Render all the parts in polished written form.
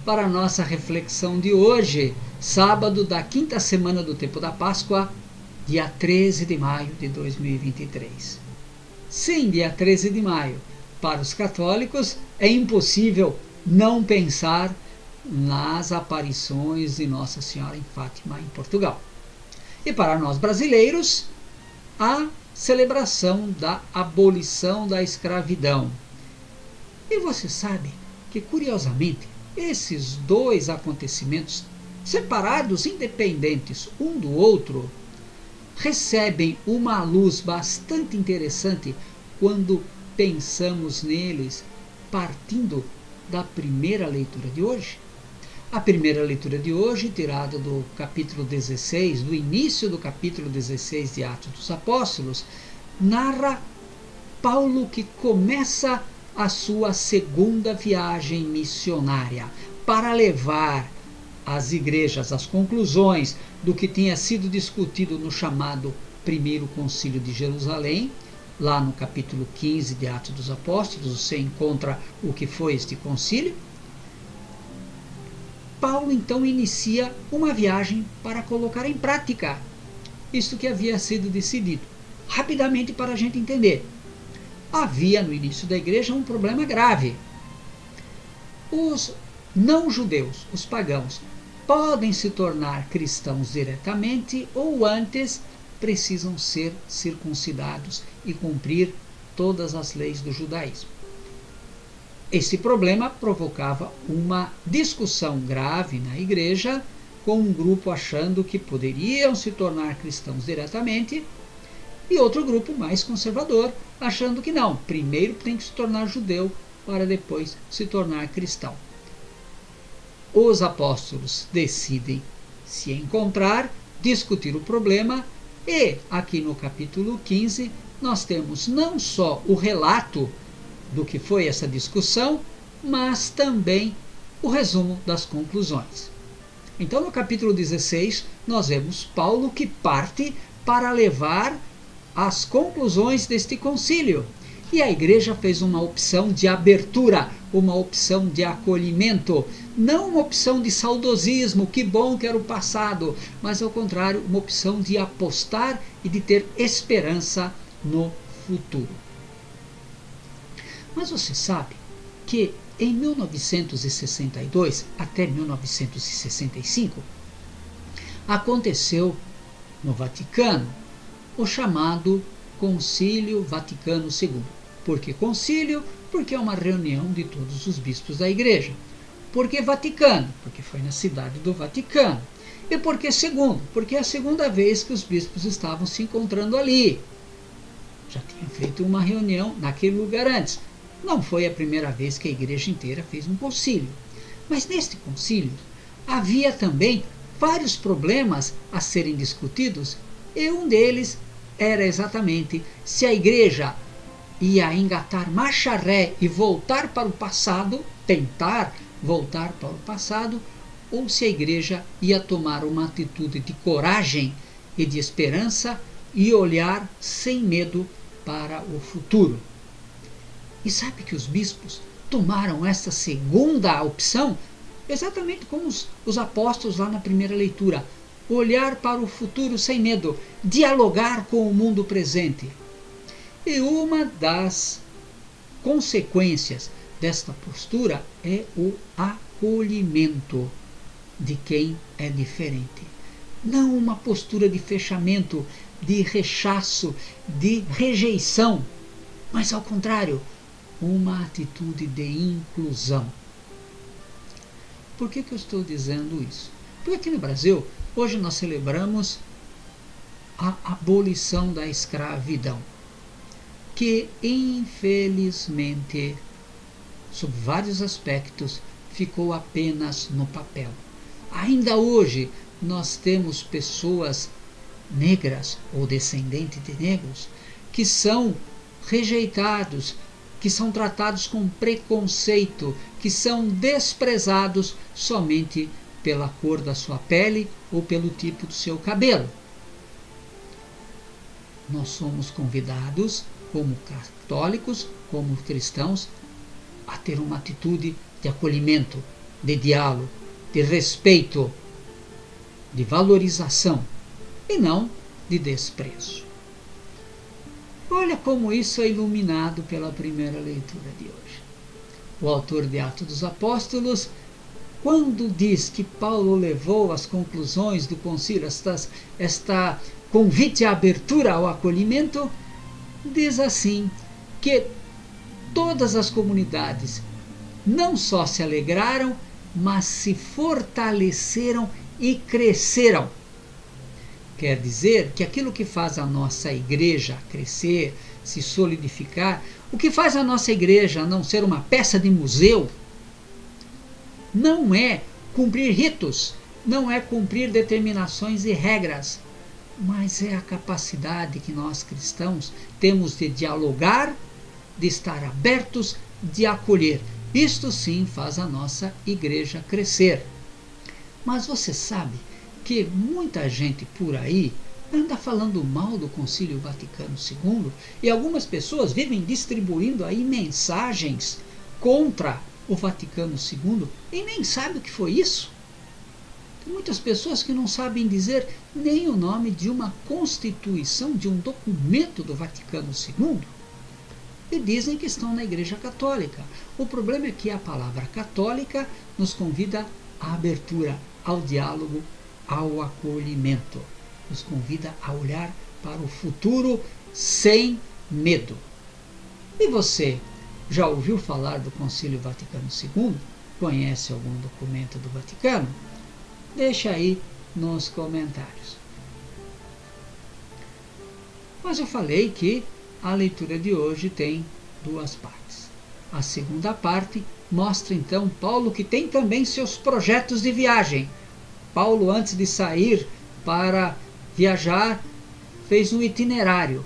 para a nossa reflexão de hoje, sábado da quinta semana do tempo da Páscoa, dia 13 de maio de 2023. Sim, dia 13 de maio. Para os católicos é impossível não pensar nas aparições de Nossa Senhora em Fátima, em Portugal. E para nós brasileiros, a celebração da abolição da escravidão. E você sabe que, curiosamente, esses dois acontecimentos, separados, independentes um do outro, recebem uma luz bastante interessante quando pensamos neles partindo da primeira leitura de hoje. A primeira leitura de hoje, tirada do capítulo 16, do início do capítulo 16 de Atos dos Apóstolos, narra Paulo que começa a sua segunda viagem missionária para levar às igrejas as conclusões do que tinha sido discutido no chamado Primeiro Concílio de Jerusalém. Lá no capítulo 15 de Atos dos Apóstolos você encontra o que foi este concílio. Paulo então inicia uma viagem para colocar em prática isto que havia sido decidido. Rapidamente, para a gente entender, havia no início da igreja um problema grave. Os não-judeus, os pagãos, podem se tornar cristãos diretamente ou antes precisam ser circuncidados e cumprir todas as leis do judaísmo. Esse problema provocava uma discussão grave na igreja, com um grupo achando que poderiam se tornar cristãos diretamente e outro grupo mais conservador achando que não, primeiro tem que se tornar judeu para depois se tornar cristão. Os apóstolos decidem se encontrar, discutir o problema e aqui no capítulo 15 nós temos não só o relato do que foi essa discussão, mas também o resumo das conclusões. Então, no capítulo 16, nós vemos Paulo que parte para levar as conclusões deste concílio. E a igreja fez uma opção de abertura, uma opção de acolhimento, não uma opção de saudosismo, que bom que era o passado, mas ao contrário, uma opção de apostar e de ter esperança no futuro. Mas você sabe que em 1962 até 1965 aconteceu no Vaticano o chamado Concílio Vaticano II. Por que concílio? Porque é uma reunião de todos os bispos da igreja. Por que Vaticano? Porque foi na cidade do Vaticano. E por que segundo? Porque é a segunda vez que os bispos estavam se encontrando ali. Já tinham feito uma reunião naquele lugar antes. Não foi a primeira vez que a igreja inteira fez um concílio. Mas neste concílio havia também vários problemas a serem discutidos e um deles era exatamente se a igreja ia engatar marcha ré e voltar para o passado, tentar voltar para o passado, ou se a igreja ia tomar uma atitude de coragem e de esperança e olhar sem medo para o futuro. E sabe que os bispos tomaram essa segunda opção, exatamente como os apóstolos lá na primeira leitura. Olhar para o futuro sem medo, dialogar com o mundo presente. E uma das consequências desta postura é o acolhimento de quem é diferente. Não uma postura de fechamento, de rechaço, de rejeição, mas ao contrário, uma atitude de inclusão. Por que eu estou dizendo isso? Porque aqui no Brasil, hoje nós celebramos a abolição da escravidão, que infelizmente, sob vários aspectos, ficou apenas no papel. Ainda hoje nós temos pessoas negras ou descendentes de negros que são rejeitados, que são tratados com preconceito, que são desprezados somente pela cor da sua pele ou pelo tipo do seu cabelo. Nós somos convidados, como católicos, como cristãos, a ter uma atitude de acolhimento, de diálogo, de respeito, de valorização e não de desprezo. Olha como isso é iluminado pela primeira leitura de hoje. O autor de Atos dos Apóstolos, quando diz que Paulo levou às conclusões do concílio esta convite à abertura ao acolhimento, diz assim que todas as comunidades não só se alegraram, mas se fortaleceram e cresceram. Quer dizer que aquilo que faz a nossa igreja crescer, se solidificar, o que faz a nossa igreja não ser uma peça de museu, não é cumprir ritos, não é cumprir determinações e regras, mas é a capacidade que nós cristãos temos de dialogar, de estar abertos, de acolher. Isto sim faz a nossa igreja crescer. Mas você sabe que muita gente por aí anda falando mal do Concílio Vaticano II e algumas pessoas vivem distribuindo aí mensagens contra o Vaticano II e nem sabem o que foi isso. Tem muitas pessoas que não sabem dizer nem o nome de uma constituição, de um documento do Vaticano II. E dizem que estão na Igreja Católica. O problema é que a palavra católica nos convida à abertura, ao diálogo, ao acolhimento. Nos convida a olhar para o futuro sem medo. E você já ouviu falar do Concílio Vaticano II? Conhece algum documento do Vaticano? Deixa aí nos comentários. Mas eu falei que a leitura de hoje tem duas partes. A segunda parte mostra então Paulo, que tem também seus projetos de viagem. Paulo, antes de sair para viajar, fez um itinerário.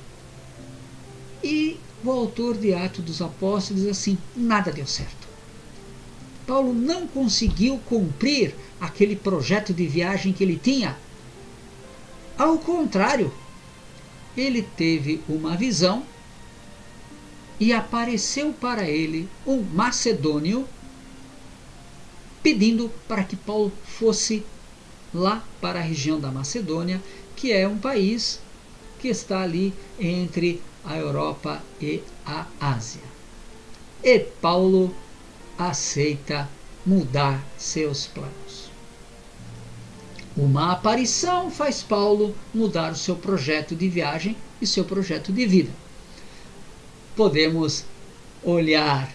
E o autor de Atos dos Apóstolos diz assim: nada deu certo. Paulo não conseguiu cumprir aquele projeto de viagem que ele tinha. Ao contrário, ele teve uma visão e apareceu para ele um macedônio pedindo para que Paulo fosse lá para a região da Macedônia, que é um país que está ali entre a Europa e a Ásia. E Paulo aceita mudar seus planos. Uma aparição faz Paulo mudar o seu projeto de viagem e seu projeto de vida. Podemos olhar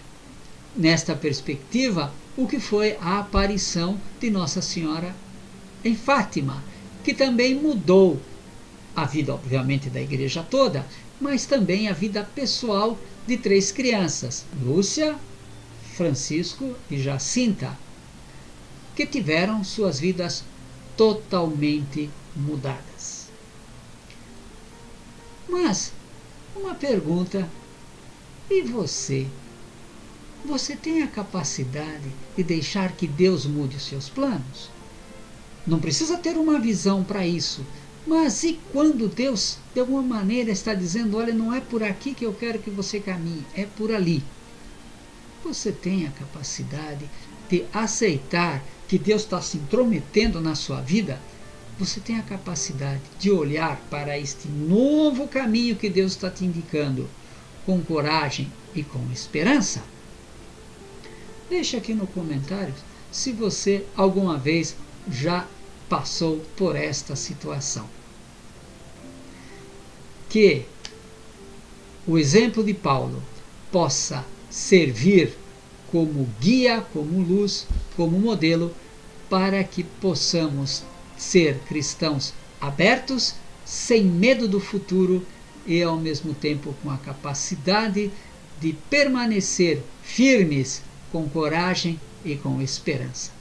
nesta perspectiva o que foi a aparição de Nossa Senhora em Fátima, que também mudou a vida, obviamente, da igreja toda, mas também a vida pessoal de 3 crianças, Lúcia, Francisco e Jacinta, que tiveram suas vidas totalmente mudadas. Mas, uma pergunta: e você? Você tem a capacidade de deixar que Deus mude os seus planos? Não precisa ter uma visão para isso, mas e quando Deus, de alguma maneira, está dizendo: olha, não é por aqui que eu quero que você caminhe, é por ali. Você tem a capacidade de aceitar que Deus está se intrometendo na sua vida? Você tem a capacidade de olhar para este novo caminho que Deus está te indicando com coragem e com esperança? Deixa aqui no comentário se você alguma vez já passou por esta situação. Que o exemplo de Paulo possa servir como guia, como luz, como modelo, para que possamos ser cristãos abertos, sem medo do futuro e ao mesmo tempo com a capacidade de permanecer firmes, com coragem e com esperança.